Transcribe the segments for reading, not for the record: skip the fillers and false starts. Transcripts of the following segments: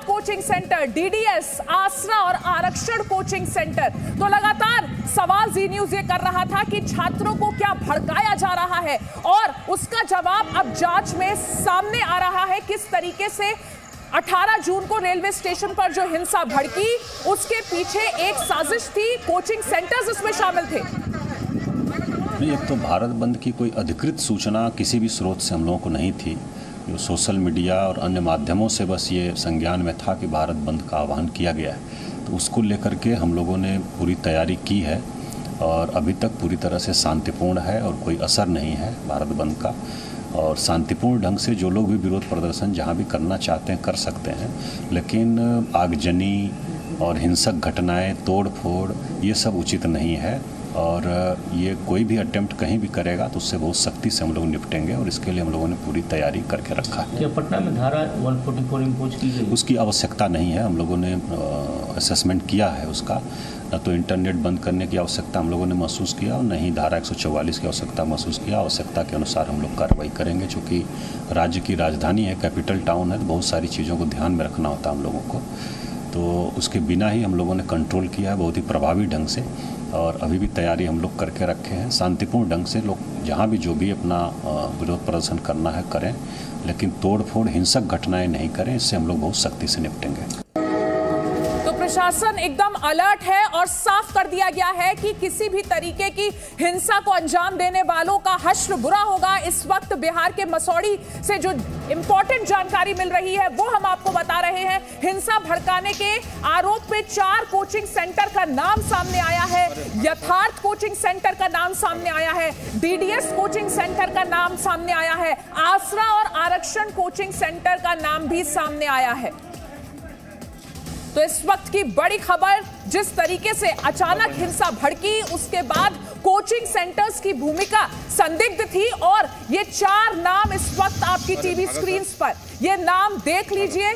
Coaching centre, DDS, आसरा और आरक्षण कोचिंग सेंटर। तो लगातार सवाल जी न्यूज ये कर रहा था कि छात्रों को क्या भड़काया जा रहा है, और उसका जवाब अब जांच में सामने आ रहा है। किस तरीके से 18 जून को रेलवे स्टेशन पर जो हिंसा भड़की, उसके पीछे एक साजिश थी, कोचिंग सेंटर्स इसमें शामिल थे। एक तो भारत बंद की कोई अधिकृत सूचना किसी भी स्रोत से हम लोगों को नहीं थी। जो सोशल मीडिया और अन्य माध्यमों से बस ये संज्ञान में था कि भारत बंद का आह्वान किया गया है, तो उसको लेकर के हम लोगों ने पूरी तैयारी की है और अभी तक पूरी तरह से शांतिपूर्ण है और कोई असर नहीं है भारत बंद का। और शांतिपूर्ण ढंग से जो लोग भी विरोध प्रदर्शन जहाँ भी करना चाहते हैं कर सकते हैं, लेकिन आगजनी और हिंसक घटनाएं, तोड़ फोड़, ये सब उचित नहीं है। और ये कोई भी अटेम्प्ट कहीं भी करेगा तो उससे बहुत सख्ती से हम लोग निपटेंगे और इसके लिए हम लोगों ने पूरी तैयारी करके रखा है। क्या पटना में धारा 144 इम्पोज की गई? उसकी आवश्यकता नहीं है। हम लोगों ने असेसमेंट किया है उसका। न तो इंटरनेट बंद करने की आवश्यकता हम लोगों ने महसूस किया और न ही धारा 144 की आवश्यकता महसूस किया। आवश्यकता के अनुसार हम लोग कार्रवाई करेंगे। चूँकि राज्य की राजधानी है, कैपिटल टाउन है, तो बहुत सारी चीज़ों को ध्यान में रखना होता है हम लोगों को। तो उसके बिना ही हम लोगों ने कंट्रोल किया है बहुत ही प्रभावी ढंग से, और अभी भी तैयारी हम लोग करके रखे हैं। शांतिपूर्ण ढंग से लोग जहाँ भी जो भी अपना विरोध प्रदर्शन करना है करें, लेकिन तोड़ फोड़, हिंसक घटनाएं नहीं करें। इससे हम लोग बहुत सख्ती से निपटेंगे। प्रशासन एकदम अलर्ट है और साफ कर दिया गया है कि किसी भी तरीके की हिंसा को अंजाम देने वालों का हश्र बुरा होगा। इस वक्त बिहार के मसौड़ी से जो इंपॉर्टेंट जानकारी मिल रही है वो हम आपको बता रहे हैं। हिंसा भड़काने के आरोप पे 4 कोचिंग सेंटर का नाम सामने आया है। यथार्थ कोचिंग सेंटर का नाम सामने आया है, डीडीएस कोचिंग सेंटर का नाम सामने आया है, आसरा और आरक्षण कोचिंग सेंटर का नाम भी सामने आया है। तो इस वक्त की बड़ी खबर, जिस तरीके से अचानक हिंसा भड़की, उसके बाद कोचिंग सेंटर्स की भूमिका संदिग्ध थी, और ये 4 नाम इस वक्त आपकी टीवी स्क्रीन पर, ये नाम देख लीजिए।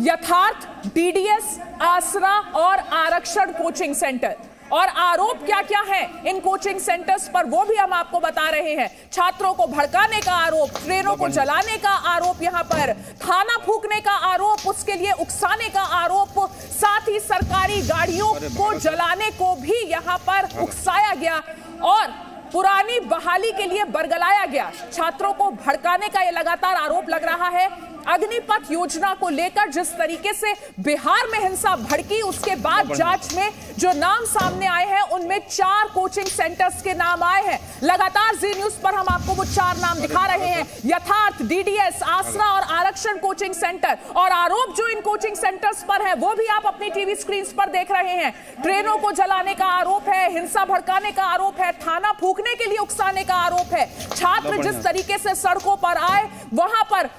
यथार्थ, डीडीएस, आसरा और आरक्षण कोचिंग सेंटर। और आरोप क्या क्या हैं इन कोचिंग सेंटर्स पर वो भी हम आपको बता रहे हैं। छात्रों को भड़काने का आरोप, ट्रेनों को जलाने का आरोप, यहाँ पर थाना फूंकने का आरोप, उसके लिए उकसाने का आरोप, साथ ही सरकारी गाड़ियों को जलाने को भी यहाँ पर उकसाया गया और पुरानी बहाली के लिए बरगलाया गया। छात्रों को भड़काने का ये लगातार आरोप लग रहा है। अग्निपथ योजना को लेकर जिस तरीके से बिहार में हिंसा भड़की, उसके बाद जांच में जो नाम सामने आए हैं उनमें 4 कोचिंग सेंटर्स के नाम आए हैं। लगातार जी न्यूज पर हम आपको वो 4 नाम दिखा रहे हैं, यथार्थ, डीडीएस, आसरा और आरक्षण कोचिंग सेंटर। और आरोप जो इन कोचिंग सेंटर्स पर है वो भी आप अपनी टीवी स्क्रीन पर देख रहे हैं। ट्रेनों को जलाने का आरोप है, हिंसा भड़काने का आरोप है, थाना फूंकने के लिए उकसाने का आरोप है। छात्र जिस तरीके से सड़कों पर आए, वहां पर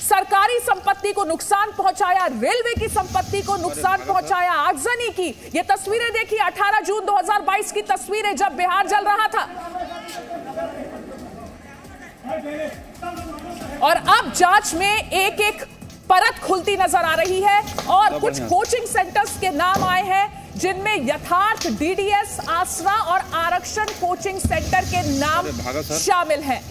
सरकारी संपत्ति को नुकसान पहुंचाया, रेलवे की संपत्ति को नुकसान पहुंचाया, आगजनी की। ये तस्वीरें देखिए, 18 जून 2022 की तस्वीरें, जब बिहार जल रहा था। और अब जांच में एक एक परत खुलती नजर आ रही है और कुछ कोचिंग सेंटर्स के नाम आए हैं जिनमें यथार्थ, डीडीएस, आसरा और आरक्षण कोचिंग सेंटर के नाम शामिल हैं।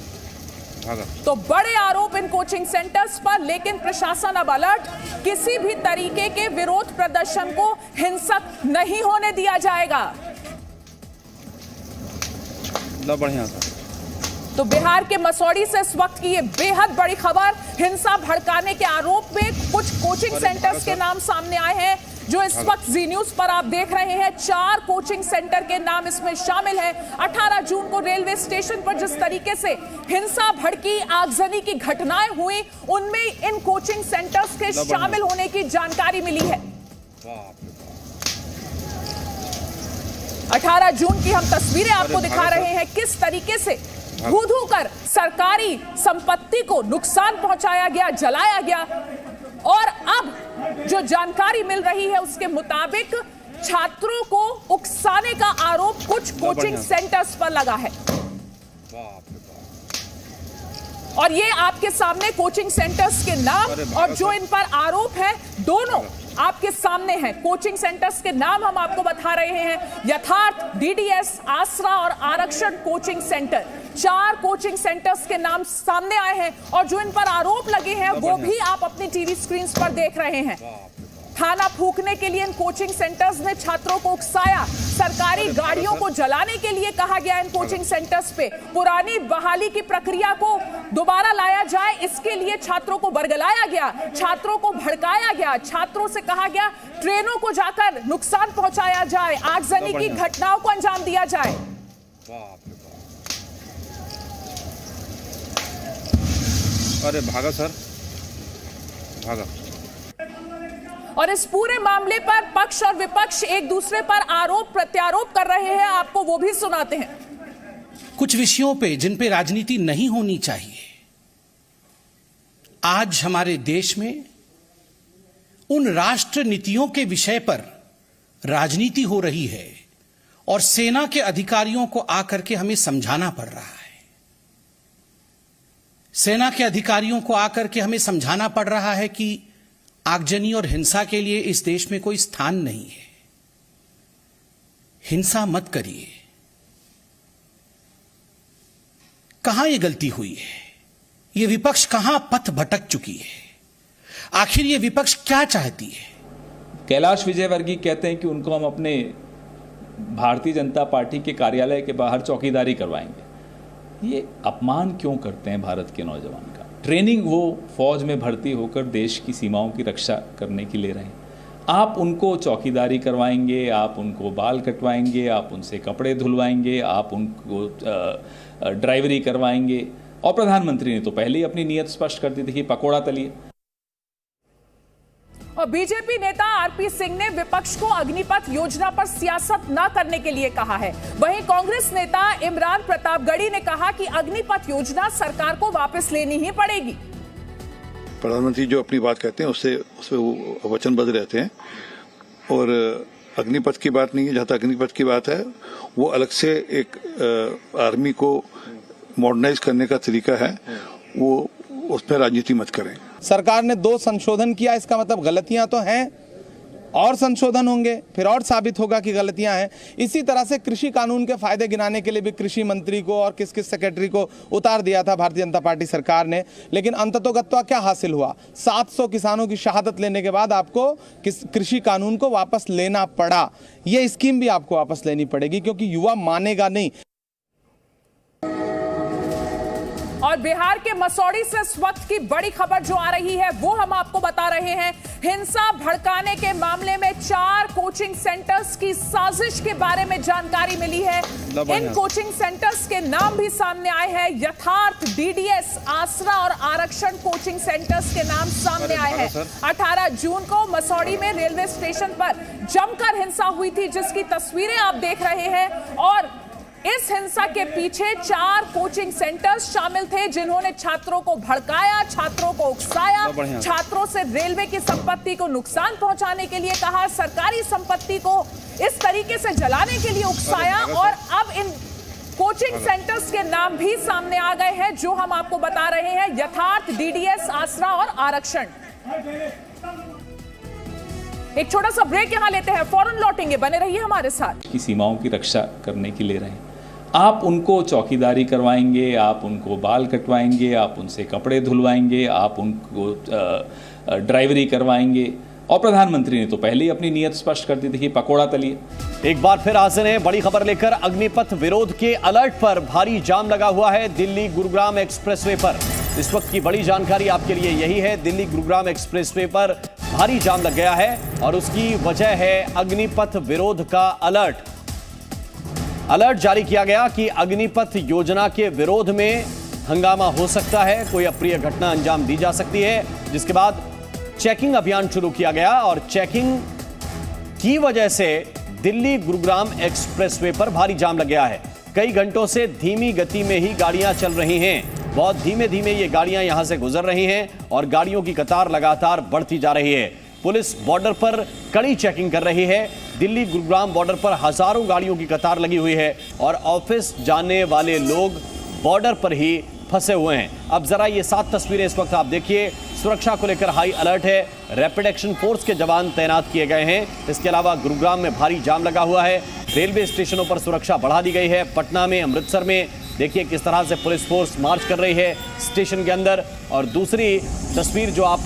तो बड़े आरोप इन कोचिंग सेंटर्स पर, लेकिन प्रशासन अब अलर्ट, किसी भी तरीके के विरोध प्रदर्शन को हिंसक नहीं होने दिया जाएगा। बढ़िया। तो बिहार के मसौड़ी से इस वक्त की ये बेहद बड़ी खबर, हिंसा भड़काने के आरोप में कुछ कोचिंग सेंटर्स के नाम सामने आए हैं जो इस वक्त जी न्यूज पर आप देख रहे हैं। 4 कोचिंग सेंटर के नाम इसमें शामिल हैं। 18 जून को रेलवे स्टेशन पर जिस तरीके से हिंसा भड़की, आगजनी की घटनाएं हुई, उनमें इन कोचिंग सेंटर्स के शामिल होने की जानकारी मिली है। 18 जून की हम तस्वीरें आपको दिखा रहे हैं, किस तरीके से धू-धू कर सरकारी संपत्ति को नुकसान पहुंचाया गया, जलाया गया। और अब जो जानकारी मिल रही है उसके मुताबिक छात्रों को उकसाने का आरोप कुछ कोचिंग सेंटर्स पर लगा है। और ये आपके सामने कोचिंग सेंटर्स के नाम और जो इन पर आरोप है, दोनों आपके सामने हैं। कोचिंग सेंटर्स के नाम हम आपको बता रहे हैं, यथार्थ, डीडीएस, आसरा और आरक्षण कोचिंग सेंटर। 4 कोचिंग सेंटर्स के नाम सामने आए हैं और जो इन पर आरोप लगे हैं वो भी आप अपनी टीवी स्क्रीन पर देख रहे हैं। थाना फूंकने के लिए इन कोचिंग सेंटर्स में छात्रों को उकसाया, सरकारी गाड़ियों को जलाने के लिए कहा गया इन कोचिंग सेंटर्स पे, पुरानी बहाली की प्रक्रिया को दोबारा लाया जाए इसके लिए छात्रों को बरगलाया गया, छात्रों को भड़काया गया, छात्रों से कहा गया ट्रेनों को जाकर नुकसान पहुंचाया जाए, आगजनी की घटनाओं को अंजाम दिया जाए। अरे भागा सर, भागा। और इस पूरे मामले पर पक्ष और विपक्ष एक दूसरे पर आरोप प्रत्यारोप कर रहे हैं, आपको वो भी सुनाते हैं। कुछ विषयों पे जिन पे राजनीति नहीं होनी चाहिए, आज हमारे देश में उन राष्ट्र नीतियों के विषय पर राजनीति हो रही है और सेना के अधिकारियों को आकर के हमें समझाना पड़ रहा है। सेना के अधिकारियों को आकर के हमें समझाना पड़ रहा है कि आगजनी और हिंसा के लिए इस देश में कोई स्थान नहीं है, हिंसा मत करिए। कहां ये गलती हुई है? ये विपक्ष कहां पथ भटक चुकी है? आखिर ये विपक्ष क्या चाहती है? कैलाश विजयवर्गीय कहते हैं कि उनको हम अपने भारतीय जनता पार्टी के कार्यालय के बाहर चौकीदारी करवाएंगे। ये अपमान क्यों करते हैं भारत के नौजवान का? ट्रेनिंग वो फौज में भर्ती होकर देश की सीमाओं की रक्षा करने की ले रहे हैं, आप उनको चौकीदारी करवाएंगे, आप उनको बाल कटवाएंगे, आप उनसे कपड़े धुलवाएंगे, आप उनको ड्राइवरी करवाएंगे। और प्रधानमंत्री ने तो पहले ही अपनी नीयत स्पष्ट कर दी थी कि पकोड़ा तलिए। और बीजेपी नेता आरपी सिंह ने विपक्ष को अग्निपथ योजना पर सियासत न करने के लिए कहा है। वहीं कांग्रेस नेता इमरान प्रतापगढ़ी ने कहा कि अग्निपथ योजना सरकार को वापस लेनी ही पड़ेगी। प्रधानमंत्री जो अपनी बात कहते हैं उससे वो वचनबद्ध रहते हैं और अग्निपथ की बात नहीं है। जहां तक अग्निपथ की बात है, वो अलग से एक आर्मी को मॉडर्नाइज करने का तरीका है, वो उसमें राजनीति मत करें। सरकार ने 2 संशोधन किया, इसका मतलब गलतियां तो हैं और संशोधन होंगे, फिर और साबित होगा कि गलतियां हैं। इसी तरह से कृषि कानून के फायदे गिनाने के लिए भी कृषि मंत्री को और किस किस सेक्रेटरी को उतार दिया था भारतीय जनता पार्टी सरकार ने, लेकिन अंततोगत्वा क्या हासिल हुआ? 700 किसानों की शहादत लेने के बाद आपको कृषि कानून को वापस लेना पड़ा। ये स्कीम भी आपको वापस लेनी पड़ेगी क्योंकि युवा मानेगा नहीं। और बिहार के मसौड़ी से इस वक्त की बड़ी खबर जो आ रही है वो हम आपको बता रहे हैं। हिंसा भड़काने के मामले में 4 कोचिंग सेंटर्स की साजिश के बारे में जानकारी मिली है। इन कोचिंग सेंटर्स के नाम भी सामने आए हैं। यथार्थ, डीडीएस, आसरा और आरक्षण कोचिंग सेंटर्स के नाम सामने आए हैं। 18 जून को मसौड़ी में रेलवे स्टेशन पर जमकर हिंसा हुई थी, जिसकी तस्वीरें आप देख रहे हैं। और इस हिंसा के पीछे 4 कोचिंग सेंटर्स शामिल थे, जिन्होंने छात्रों को भड़काया, छात्रों को उकसाया, छात्रों से रेलवे की संपत्ति को नुकसान पहुंचाने के लिए कहा, सरकारी संपत्ति को इस तरीके से जलाने के लिए उकसाया। और अब इन कोचिंग सेंटर्स के नाम भी सामने आ गए हैं जो हम आपको बता रहे हैं। यथार्थ, डीडीएस, आसरा और आरक्षण। एक छोटा सा ब्रेक यहां लेते हैं, फौरन लौटेंगे, बने रहिए हमारे साथ। की सीमाओं की रक्षा करने की ले रहे हैं, आप उनको चौकीदारी करवाएंगे, आप उनको बाल कटवाएंगे, आप उनसे कपड़े धुलवाएंगे, आप उनको ड्राइवरी करवाएंगे। और प्रधानमंत्री ने तो पहले ही अपनी नीयत स्पष्ट कर दी थी कि पकोड़ा तलिए। एक बार फिर हाजिर हैं बड़ी खबर लेकर। अग्निपथ विरोध के अलर्ट पर भारी जाम लगा हुआ है दिल्ली गुरुग्राम एक्सप्रेसवे पर। इस वक्त की बड़ी जानकारी आपके लिए यही है, दिल्ली गुरुग्राम एक्सप्रेसवे पर भारी जाम लग गया है और उसकी वजह है अग्निपथ विरोध का अलर्ट। अलर्ट जारी किया गया कि अग्निपथ योजना के विरोध में हंगामा हो सकता है, कोई अप्रिय घटना अंजाम दी जा सकती है, जिसके बाद चेकिंग अभियान शुरू किया गया। और चेकिंग की वजह से दिल्ली गुरुग्राम एक्सप्रेसवे पर भारी जाम लग गया है। कई घंटों से धीमी गति में ही गाड़ियां चल रही हैं, बहुत धीमे धीमे ये गाड़ियां यहां से गुजर रही हैं और गाड़ियों की कतार लगातार बढ़ती जा रही है। पुलिस बॉर्डर पर कड़ी चेकिंग कर रही है। दिल्ली गुरुग्राम बॉर्डर पर हजारों गाड़ियों की कतार लगी हुई है और ऑफिस जाने वाले लोग बॉर्डर पर ही फंसे हुए हैं। अब जरा ये 7 तस्वीरें इस वक्त आप देखिए। सुरक्षा को लेकर हाई अलर्ट है, रैपिड एक्शन फोर्स के जवान तैनात किए गए हैं। इसके अलावा गुरुग्राम में भारी जाम लगा हुआ है, रेलवे स्टेशनों पर सुरक्षा बढ़ा दी गई है। पटना में, अमृतसर में देखिए किस तरह से पुलिस फोर्स मार्च कर रही है स्टेशन के अंदर। और दूसरी तस्वीर जो आप